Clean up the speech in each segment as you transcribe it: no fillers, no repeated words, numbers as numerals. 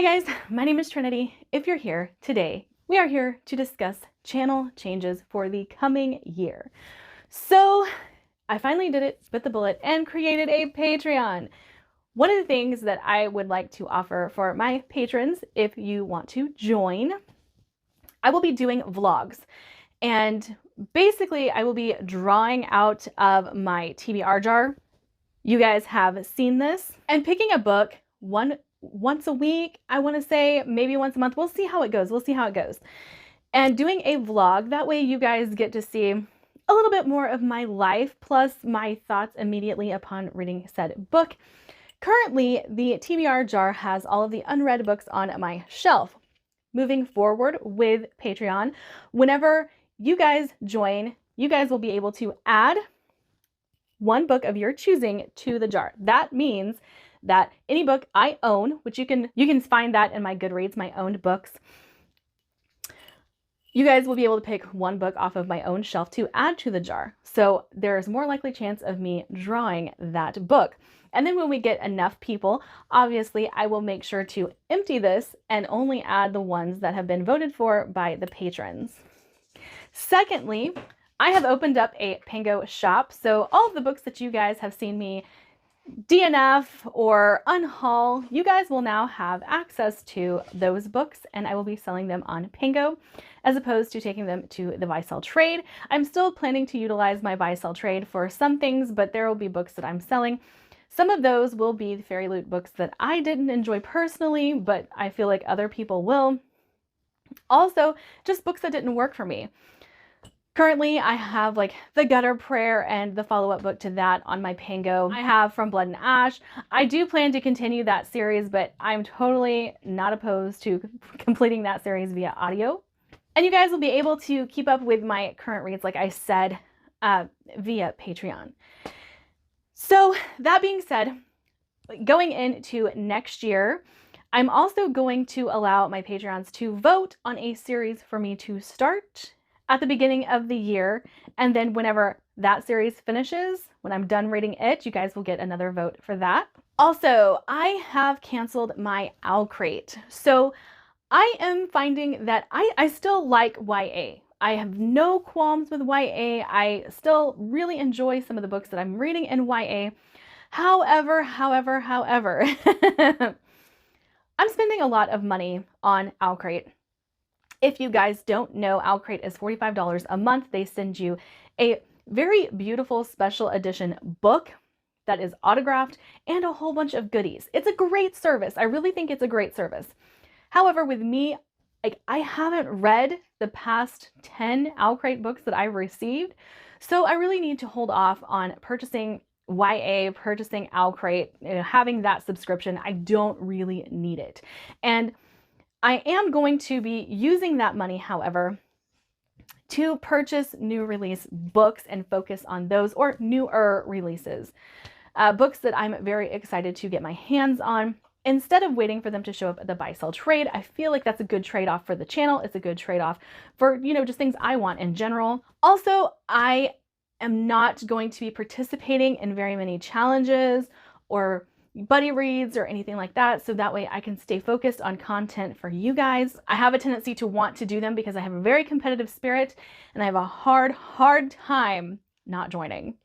Hi guys, my name is Trinity. If you're here today, we are here to discuss channel changes for the coming year. So I finally did it, bit the bullet, and created a Patreon. One of the things that I would like to offer for my patrons, if you want to join, I will be doing vlogs. And basically, I will be drawing out of my TBR jar. You guys have seen this. And picking a book once a week, I want to say, maybe once a month. We'll see how it goes. And doing a vlog, that way you guys get to see a little bit more of my life, plus my thoughts immediately upon reading said book. Currently, the TBR jar has all of the unread books on my shelf. Moving forward with Patreon, whenever you guys join, you guys will be able to add one book of your choosing to the jar. That means that any book I own, which you can find that in my Goodreads, my owned books, you guys will be able to pick one book off of my own shelf to add to the jar. So there's more likely chance of me drawing that book. And then when we get enough people, obviously I will make sure to empty this and only add the ones that have been voted for by the patrons. Secondly, I have opened up a Pango shop. So all of the books that you guys have seen me DNF or unhaul, you guys will now have access to those books, and I will be selling them on Pango as opposed to taking them to the buy sell trade. I'm still planning to utilize my buy sell trade for some things, but there will be books that I'm selling. Some of those will be the Fairy Loot books that I didn't enjoy personally, but I feel like other people will. Also, just books that didn't work for me. Currently, I have like The Gutter Prayer and the follow-up book to that on my Pango. I have From Blood and Ash. I do plan to continue that series, but I'm totally not opposed to completing that series via audio. And you guys will be able to keep up with my current reads, like I said, via Patreon. So that being said, going into next year, I'm also going to allow my Patreons to vote on a series for me to start at the beginning of the year, and then whenever that series finishes, when I'm done reading it, you guys will get another vote for that. Also, I have canceled my OwlCrate. So I am finding that I still like YA. I have no qualms with YA. I still really enjoy some of the books that I'm reading in YA. However, I'm spending a lot of money on OwlCrate. If you guys don't know, OwlCrate is $45 a month. They send you a very beautiful special edition book that is autographed and a whole bunch of goodies. It's a great service. I really think it's a great service. However, with me, I haven't read the past 10 OwlCrate books that I've received, so I really need to hold off on purchasing YA, purchasing OwlCrate, having that subscription. I don't really need it. And I am going to be using that money, however, to purchase new release books and focus on those, or newer releases. Books that I'm very excited to get my hands on. Instead of waiting for them to show up at the buy sell trade, I feel like that's a good trade-off for the channel. It's a good trade-off for, just things I want in general. Also, I am not going to be participating in very many challenges or buddy reads or anything like that, so that way I can stay focused on content for you guys. I have a tendency to want to do them because I have a very competitive spirit and I have a hard time not joining.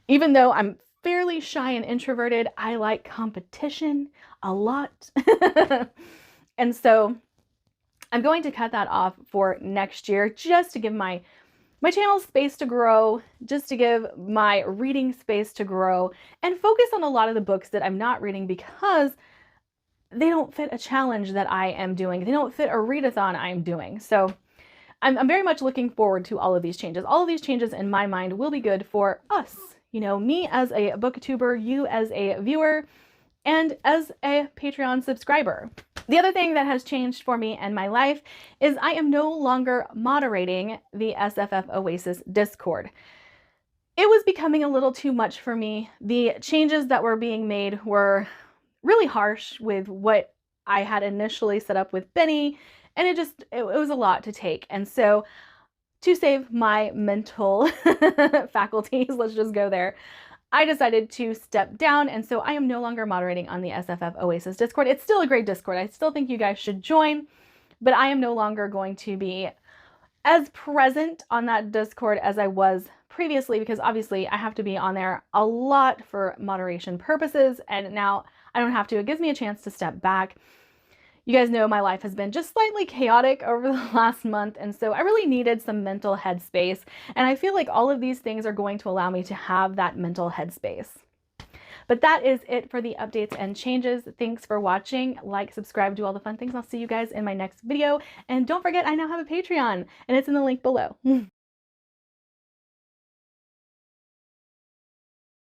Even though I'm fairly shy and introverted, I like competition a lot. And so I'm going to cut that off for next year, just to give my channel space to grow, just to give my reading space to grow, and focus on a lot of the books that I'm not reading because they don't fit a challenge that I am doing. They don't fit a readathon I am doing. So I'm very much looking forward to all of these changes. All of these changes in my mind will be good for us. Me as a booktuber, you as a viewer, and as a Patreon subscriber. The other thing that has changed for me and my life is I am no longer moderating the SFF Oasis Discord. It was becoming a little too much for me. The changes that were being made were really harsh with what I had initially set up with Benny, and it was a lot to take. And so to save my mental faculties, let's just go there, I decided to step down, and so I am no longer moderating on the SFF Oasis Discord. It's still a great Discord. I still think you guys should join, but I am no longer going to be as present on that Discord as I was previously, because obviously I have to be on there a lot for moderation purposes, and now I don't have to. It gives me a chance to step back. You guys know my life has been just slightly chaotic over the last month, and so I really needed some mental headspace, and I feel like all of these things are going to allow me to have that mental headspace. But that is it for the updates and changes. Thanks for watching. Like, subscribe, do all the fun things. I'll see you guys in my next video. And don't forget, I now have a Patreon, and it's in the link below.